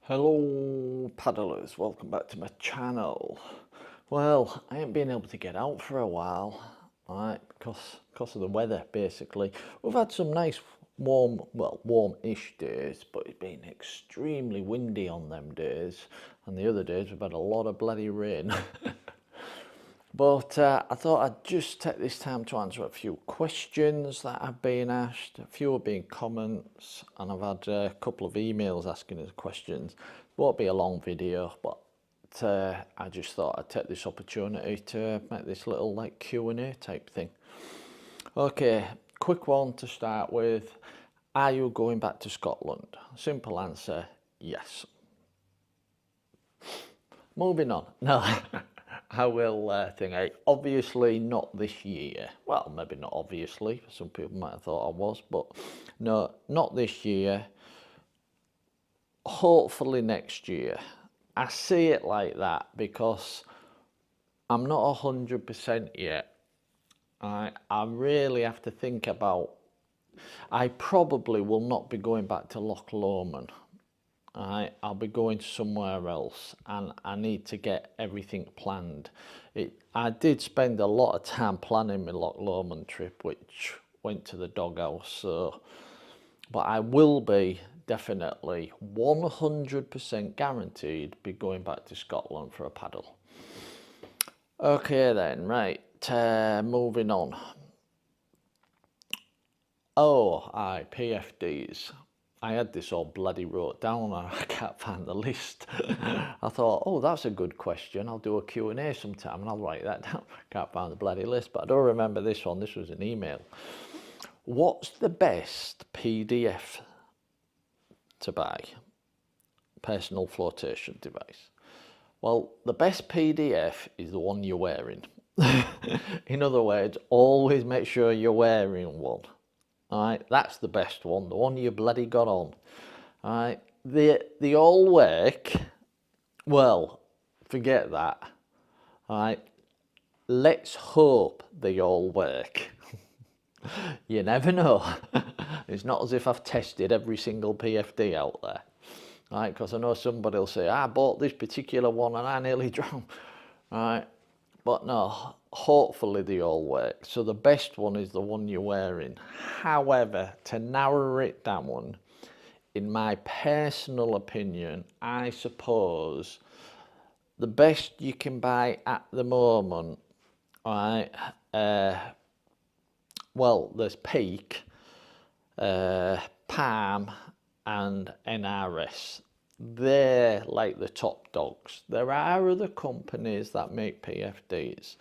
Hello paddlers, welcome back to my channel. Well, I ain't been able to get out for a while, right, because of the weather basically. We've had some nice warm, well, warm-ish days, but it's been extremely windy on them days, and the other days we've had a lot of bloody rain. But I thought I'd just take this time to answer a few questions that have been asked. A few have been comments, and I've had a couple of emails asking us questions. It won't be a long video, but I just thought I'd take this opportunity to make this little like Q&A type thing. Okay, quick one to start with. Are you going back to Scotland? Simple answer, yes. Moving on. No, I will think. Obviously not this year. Well, maybe not obviously. Some people might have thought I was, but no, not this year. Hopefully next year. I see it like that because I'm not 100% yet. I really have to think about. I probably will not be going back to Loch Lomond. I'll be going somewhere else, and I need to get everything planned. I did spend a lot of time planning my Loch Lomond trip, which went to the doghouse. So, but I will be definitely 100% guaranteed be going back to Scotland for a paddle. Okay then, right, moving on. Oh, PFDs. I had this all bloody wrote down and I can't find the list. I thought, oh, that's a good question. I'll do a Q&A sometime and I'll write that down. Can't find the bloody list, but I don't remember this one. This was an email. What's the best PDF to buy? Personal flotation device. Well, the best PDF is the one you're wearing. In other words, always make sure you're wearing one. Alright, that's the best one, the one you bloody got on. Alright, the all work, well, forget that. Alright, let's hope they all work. You never know. It's not as if I've tested every single PFD out there. Right, because I know somebody will say, I bought this particular one and I nearly drowned. Right, but no, hopefully they all work. So the best one is the one you're wearing. However, to narrow it down, in my personal opinion, I suppose the best you can buy at the moment, right, well, there's Peak, Palm and NRS. They're like the top dogs. There are other companies that make PFDs.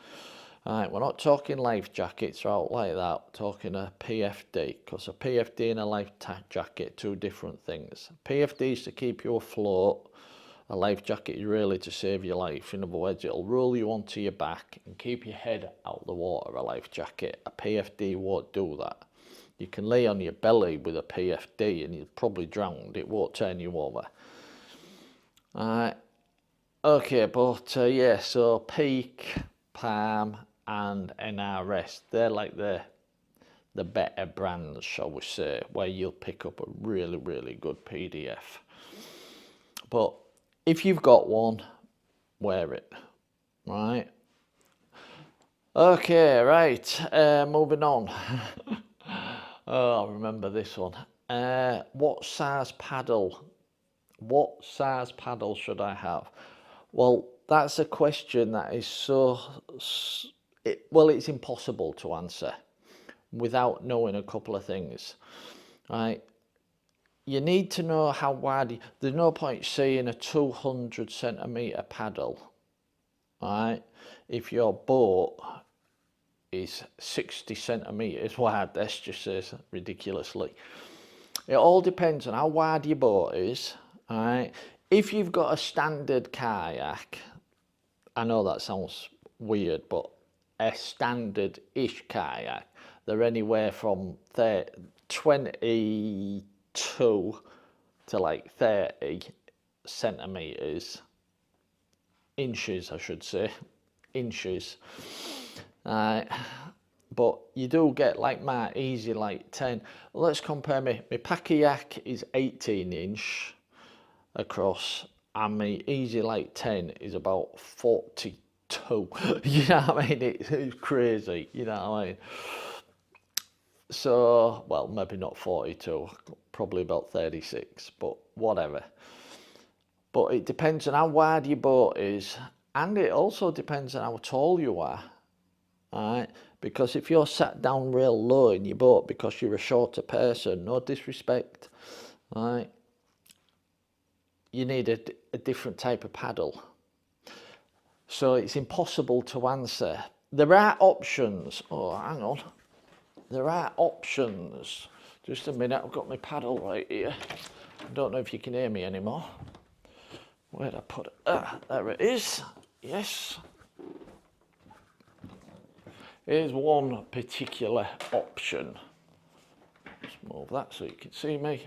Right, we're not talking life jackets or out like that. We're talking a PFD, because a PFD and a life jacket, two different things. PFD is to keep you afloat. A life jacket is really to save your life. In other words, it'll roll you onto your back and keep your head out of the water, a life jacket. A PFD won't do that. You can lay on your belly with a PFD and you'll probably drown. It won't turn you over. Okay, but yeah, so Peak, Palm and NRS, they're like the better brands, shall we say, where you'll pick up a really, really good PDF. But if you've got one, wear it, right? Okay, right, moving on. Oh, I remember this one. What size paddle should I have? Well, that's a question that is it's impossible to answer without knowing a couple of things, right? You need to know how wide, there's no point saying a 200 centimetre paddle, right? If your boat is 60 centimetres wide, let's just say ridiculously. It all depends on how wide your boat is, right? If you've got a standard kayak, I know that sounds weird, but a standard-ish kayak, they're anywhere from 22 to like 30 centimetres, inches I should say, inches. But you do get like my easy like 10. Let's compare my Kayak is 18 inch. across, and my Easy Light 10 is about 42. You know what I mean? It's crazy, you know what I mean? So, well, maybe not 42, probably about 36, but whatever. But it depends on how wide your boat is, and it also depends on how tall you are. Alright, because if you're sat down real low in your boat because you're a shorter person, no disrespect, alright, you need a different type of paddle. So it's impossible to answer. There are options. Oh, hang on. There are options. Just a minute, I've got my paddle right here. I don't know if you can hear me anymore. Where'd I put it? Ah, there it is. Yes. Here's one particular option. Just move that so you can see me.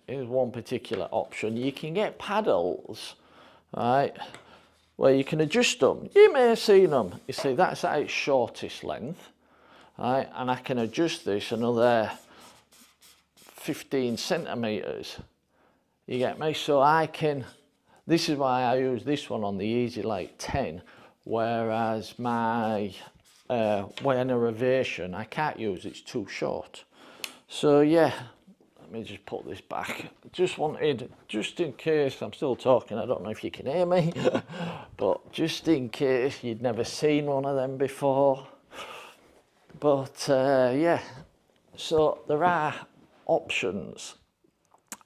Here's one particular option. You can get paddles, right, where you can adjust them. You may have seen them. You see, that's at its shortest length, right, and I can adjust this another 15 centimetres. You get me? So I can, this is why I use this one on the Easy Light 10, whereas my when a reversion I can't use, it's too short. So yeah, let me just put this back. Just wanted, just in case, I'm still talking, I don't know if you can hear me, but just in case you'd never seen one of them before. But yeah, so there are options,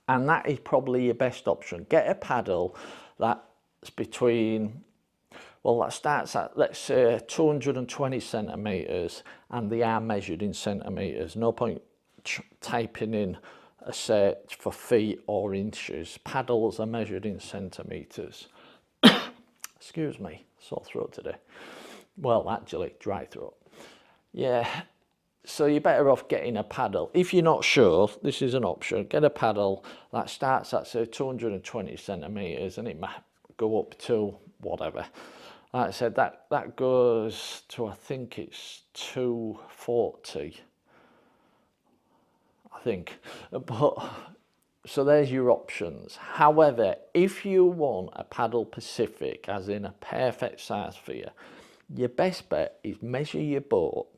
and that is probably your best option. Get a paddle that's between, well, that starts at, let's say, 220 centimetres, and they are measured in centimetres. No point typing in a search for feet or inches. Paddles are measured in centimetres. Excuse me, sore throat today. Well, actually, dry throat. Yeah, so you're better off getting a paddle. If you're not sure, this is an option. Get a paddle that starts at, say, 220 centimetres, and it might go up to whatever. Like I said, that goes to, I think it's 240, I think. But so there's your options. However, if you want a paddle Pacific, as in a perfect size for you, your best bet is measure your boat,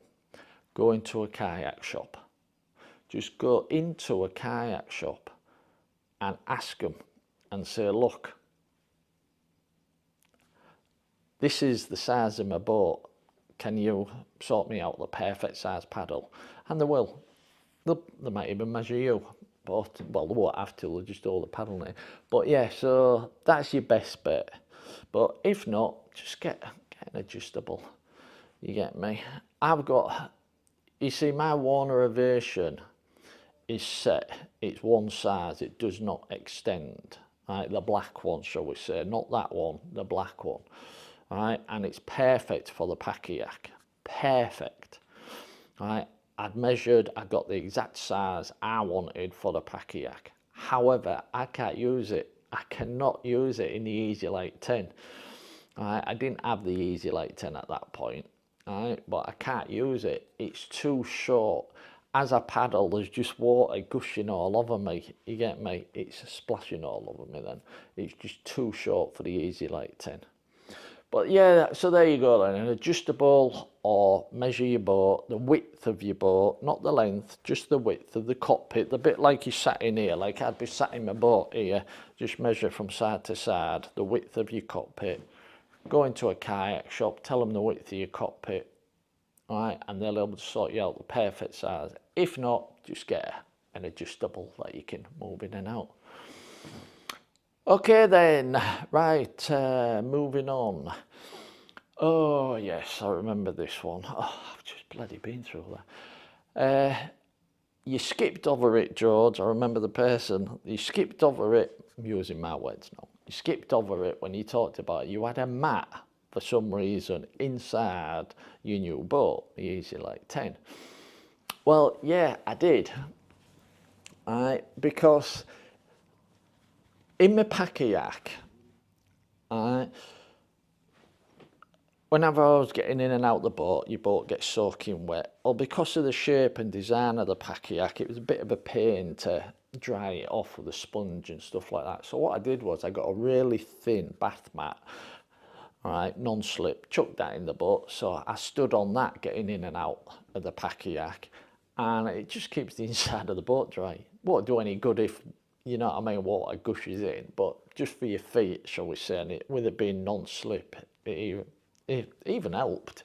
go into a kayak shop. Just go into a kayak shop and ask them and say, look, this is the size of my boat. Can you sort me out the perfect size paddle? And they will. They might even measure you. But, well, they won't have to, they'll just hold the paddle name. But yeah, so that's your best bet. But if not, just get an adjustable. You get me? I've got, you see, my Warner version is set. It's one size. It does not extend. Right? The black one, shall we say. Not that one, the black one. Right, and it's perfect for the kayak. Perfect. Right, I'd measured, I got the exact size I wanted for the kayak. However, I can't use it. I cannot use it in the Easy Light 10. Right, I didn't have the Easy Light 10 at that point. Right, but I can't use it. It's too short. As I paddle, there's just water gushing all over me. You get me? It's splashing all over me then. It's just too short for the Easy Light 10. But yeah, so there you go then, an adjustable, or measure your boat, the width of your boat, not the length, just the width of the cockpit, the bit like you sat in here, like I'd be sat in my boat here, just measure from side to side, the width of your cockpit. Go into a kayak shop, tell them the width of your cockpit, all right, and they'll be able to sort you out the perfect size. If not, just get an adjustable that you can move in and out. Okay then, right, moving on. Oh yes, I remember this one. Oh, I've just bloody been through that. You skipped over it, George. I remember the person. You skipped over it. I'm using my words now. You skipped over it when you talked about it. You had a mat for some reason inside your new boat, the Easy Light 10. Well, yeah, I did. Because in my kayak, whenever I was getting in and out the boat, your boat gets soaking wet. Well, because of the shape and design of the kayak, it was a bit of a pain to dry it off with a sponge and stuff like that. So what I did was I got a really thin bath mat, right, non-slip, chucked that in the boat. So I stood on that getting in and out of the kayak, and it just keeps the inside of the boat dry. Won't do any good if, you know what I mean, water gushes in, but just for your feet, shall we say, and with it being non-slip, it even helped.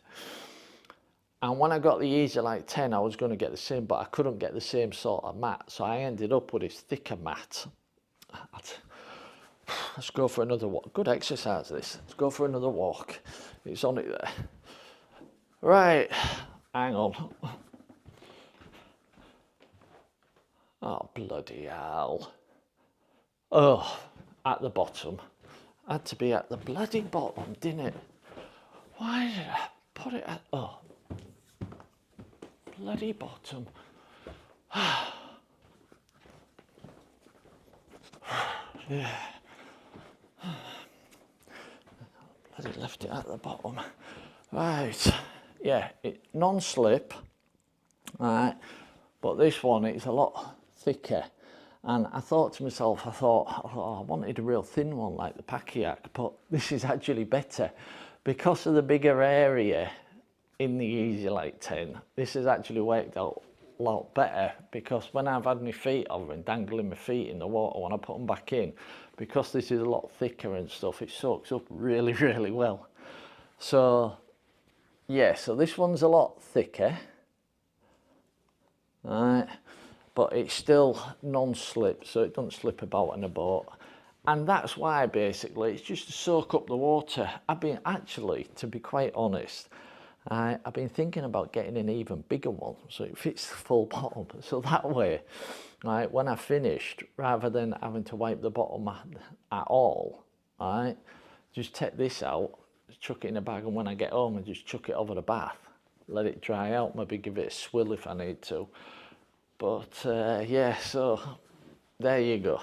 And when I got the Easy Light 10, I was going to get the same, but I couldn't get the same sort of mat, so I ended up with this thicker mat. Let's go for another walk. Good exercise, this. Let's go for another walk. It's on it there. Right, hang on. Oh, bloody hell. Oh, at the bottom. Had to be at the bloody bottom, didn't it? Why did I put it at... Oh, bloody bottom. Yeah. Bloody left it at the bottom. Right. Yeah, it non-slip. Right. But this one, it's a lot thicker. And I thought to myself, oh, I wanted a real thin one like the kayak, but this is actually better. Because of the bigger area in the Easy Light 10, this has actually worked out a lot better, because when I've had my feet over and dangling my feet in the water, when I put them back in, because this is a lot thicker and stuff, it soaks up really, really well. So, yeah, so this one's a lot thicker. Right, but it's still non-slip, so it doesn't slip about in a boat. And that's why basically it's just to soak up the water. I've been actually, to be quite honest, I've been thinking about getting an even bigger one so it fits the full bottom. So that way, right, when I finished, rather than having to wipe the bottom at all, right, just take this out, chuck it in a bag, and when I get home, I just chuck it over the bath, let it dry out, maybe give it a swill if I need to. But yeah, so there you go.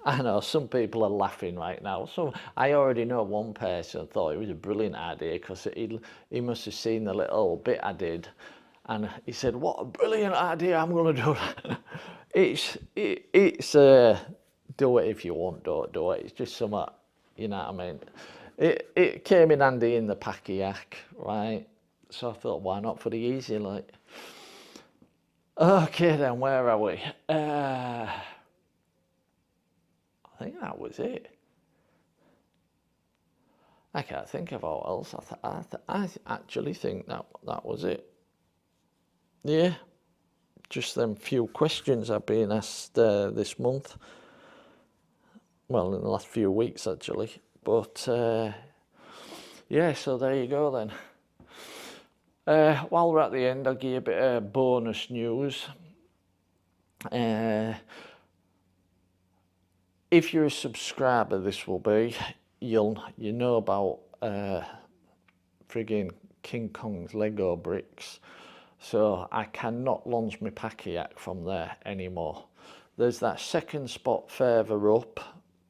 I know some people are laughing right now. So I already know one person thought it was a brilliant idea, because he must have seen the little bit I did, and he said, "What a brilliant idea! I'm going to do that." It's do it if you want, don't do it. It's just something, you know what I mean. It came in handy in the kayak, right? So I thought, why not for the Easy Light? Okay then, where are we? I think that was it. I can't think of what else. I actually think that was it. Yeah, just them few questions I've been asked this month. Well, in the last few weeks actually. But yeah, so there you go then. While we're at the end, I'll give you a bit of bonus news. If you're a subscriber, this will be, you know about friggin' King Kong's Lego bricks. So I cannot launch my kayak from there anymore. There's that second spot further up,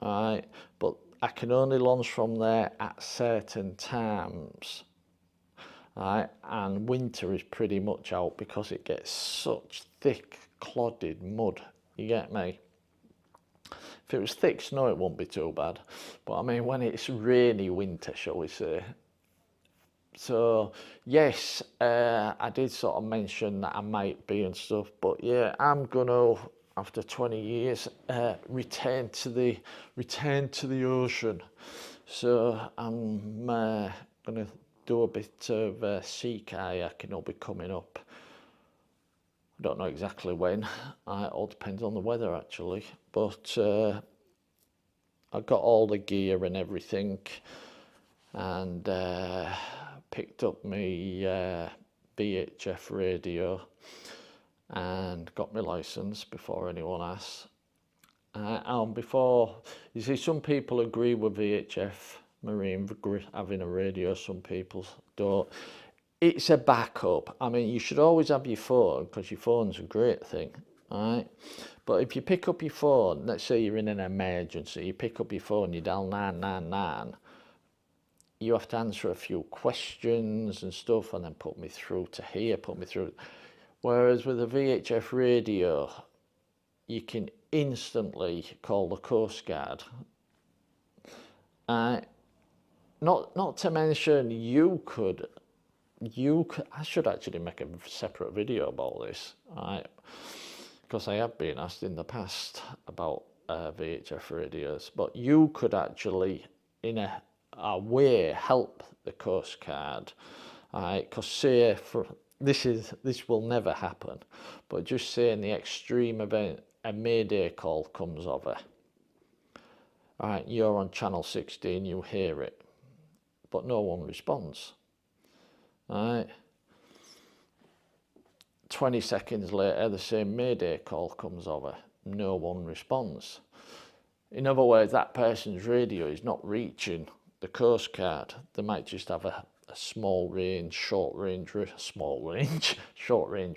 right? But I can only launch from there at certain times. Right, and winter is pretty much out because it gets such thick clodded mud, you get me? If it was thick snow it wouldn't be too bad, but I mean when it's rainy winter, shall we say. So yes, I did sort of mention that I might be and stuff, but yeah, I'm gonna, after 20 years, return to the ocean. So I'm gonna do a bit of sea kayaking. Will be coming up. I don't know exactly when. It all depends on the weather actually. But I got all the gear and everything, and picked up my VHF radio and got my license before anyone asks. And before, you see, some people agree with VHF Marine having a radio, some people don't. It's a backup. I mean, you should always have your phone, because your phone's a great thing, right? But if you pick up your phone, let's say you're in an emergency, you pick up your phone, you dial 999, you have to answer a few questions and stuff, and then put me through to here, put me through. Whereas with a VHF radio, you can instantly call the Coast Guard. Not to mention I should actually make a separate video about this, right? Because I have been asked in the past about VHF radios, but you could actually, in a way, help the Coast Guard, right? Because say this will never happen, but just say in the extreme event a mayday call comes over. All right, you're on channel 16, you hear it, but no one responds. All right. 20 seconds later, the same mayday call comes over. No one responds. In other words, that person's radio is not reaching the Coast Guard. They might just have a short range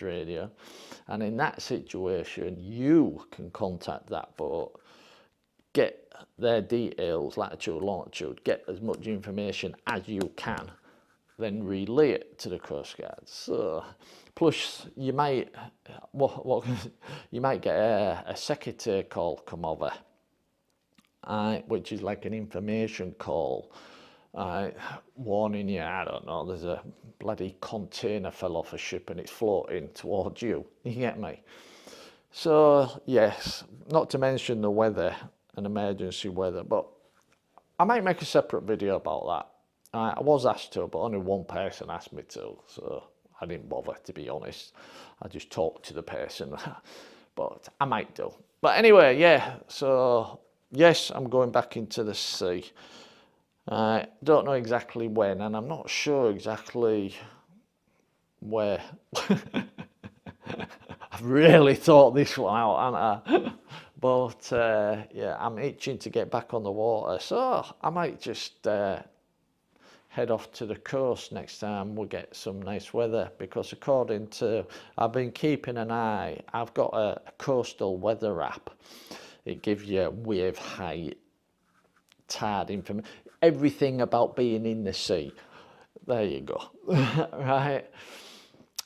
radio. And in that situation, you can contact that boat, get their details, latitude, longitude, get as much information as you can, then relay it to the Coast Guard. So, plus you might you might get a secretary call come over, which is like an information call, warning you, I don't know, there's a bloody container fell off a ship and it's floating towards you. You get me? So yes, not to mention the weather and emergency weather, but I might make a separate video about that. I was asked to, but only one person asked me to, so I didn't bother, to be honest. I just talked to the person, but I might do. But anyway, yeah, so yes, I'm going back into the sea. I don't know exactly when, and I'm not sure exactly where. I've really thought this one out, haven't I? But yeah, I'm itching to get back on the water, so I might just head off to the coast next time we get some nice weather, because according to, I've been keeping an eye, I've got a coastal weather app. It gives you wave height, tide information, everything about being in the sea. There you go. Right,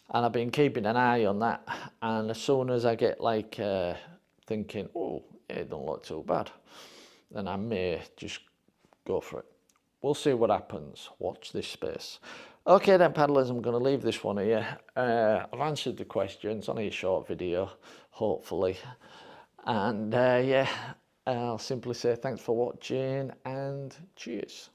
and I've been keeping an eye on that, and as soon as I get like thinking, oh, it don't look too bad, then I may just go for it. We'll see what happens. Watch this space. Okay then, paddlers, I'm going to leave this one here. I've answered the questions, only a short video, hopefully. And yeah, I'll simply say thanks for watching and cheers.